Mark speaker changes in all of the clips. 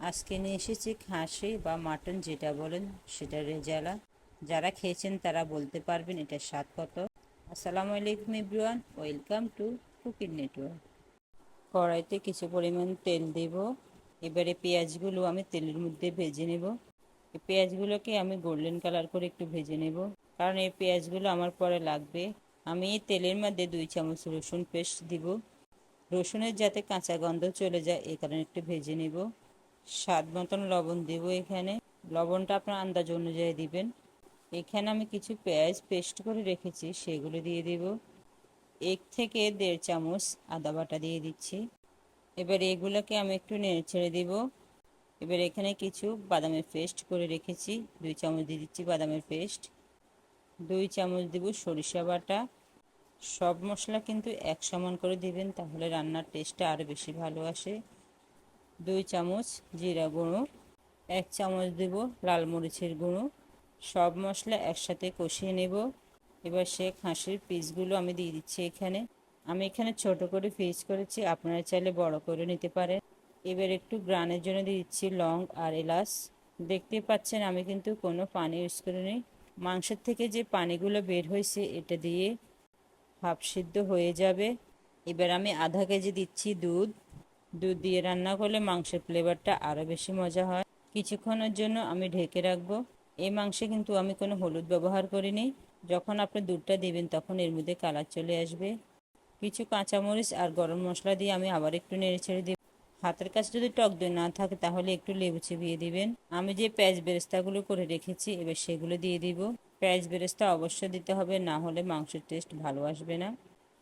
Speaker 1: আজকে নিয়ে এসেছি খাসি বা মাটন যেটা বলেন সেটা রেজালা। যারা খেয়েছেন তারা বলতে পারবেন এটার স্বাদ কত। আসসালামু আলাইকুম everyone, welcome to cooking network. কড়াইতে কিছু পরিমাণ তেল দেব। এবারে পেঁয়াজগুলো আমি তেলের মধ্যে ভেজে নেব। এই পেঁয়াজগুলোকে আমি গোল্ডেন কালার করে একটু ভেজে নেব, কারণ এই পেঁয়াজগুলো আমার পরে লাগবে। আমি এই তেলের মধ্যে 2 চামচ রসুন পেস্ট দিব। রসুনের যাতে কাঁচা গন্ধ চলে যায় এই কারণে একটু ভেজে নেব। স্বাদ মতন লবণ দেব। এখানে লবণটা আপনার আন্দাজ অনুযায়ী দিবেন। এখানে আমি কিছু পেঁয়াজ পেস্ট করে রেখেছি, সেগুলো দিয়ে দেব। 1 থেকে 1.5 চামচ আদা বাটা দিয়ে দিচ্ছি। এবার এগুলোকে আমি একটু নেড়ে ছেড়ে দিব। এবার এখানে কিছু বাদামের পেস্ট করে রেখেছি, 2 চামচ দিয়ে দিচ্ছি বাদামের পেস্ট। 2 চামচ দেব সরিষা বাটা। সব মশলা কিন্তু এক সমান করে দিবেন, তাহলে রান্নার টেস্টটা আরও বেশি ভালো আসে। 2 চামচ জিরা গুঁড়ো, 1 চামচ দেব লাল মরিচের গুঁড়ো। সব মশলা একসাথে কষিয়ে নেব। এবার সে খাসির পিসগুলো আমি দিয়ে দিচ্ছি। আমি এখানে ছোট করে পিস করেছি, আপনারা চাইলে বড় করে নিতে পারেন। এবার একটু গ্রানের জন্য দিয়ে দিচ্ছি লং আর এলাচ। দেখতে পাচ্ছেন আমি কিন্তু কোনো পানি ইউজ করিনি। মাংসের থেকে যে পানিগুলো বের হয়েছে এটা দিয়ে হাফ সিদ্ধ হয়ে যাবে। এবার আমি আধা কেজি দিচ্ছি দুধ। দুধ দিয়ে রান্না করলে মাংসের ফ্লেভারটা আরও বেশি মজা হয়। কিছুক্ষণের জন্য আমি ঢেকে রাখবো। এই মাংসে কিন্তু আমি কোনো হলুদ ব্যবহার করিনি। যখন আপনি দুধটা দিবেন তখন এর মধ্যে কালার চলে আসবে। কিছু কাঁচামরিচ আর গরম মশলা দিয়ে আমি আবার একটু নেড়ে ছেড়ে দিব। হাতের কাছে যদি টক দই না থাকে তাহলে একটু লেবু চিবিয়ে দিবেন। আমি যে পেঁয়াজ বেরেস্তাগুলো করে রেখেছি এবার সেগুলো দিয়ে দিব। পেঁয়াজ বেরেস্তা অবশ্যই দিতে হবে, না হলে মাংসের টেস্ট ভালো আসবে না।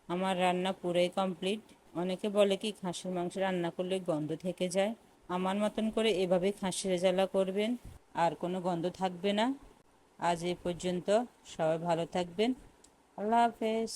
Speaker 1: আমার রান্না পুরোই কমপ্লিট। অনেকে বলে কি খাসির মাংস রান্না করলে গন্ধ থেকে যায়। আমার মতন করে এভাবে খাসির রেজালা করবেন, আর কোনো গন্ধ থাকবে না। আজ এই পর্যন্ত, সবাই ভালো থাকবেন। আল্লাহ হাফেজ।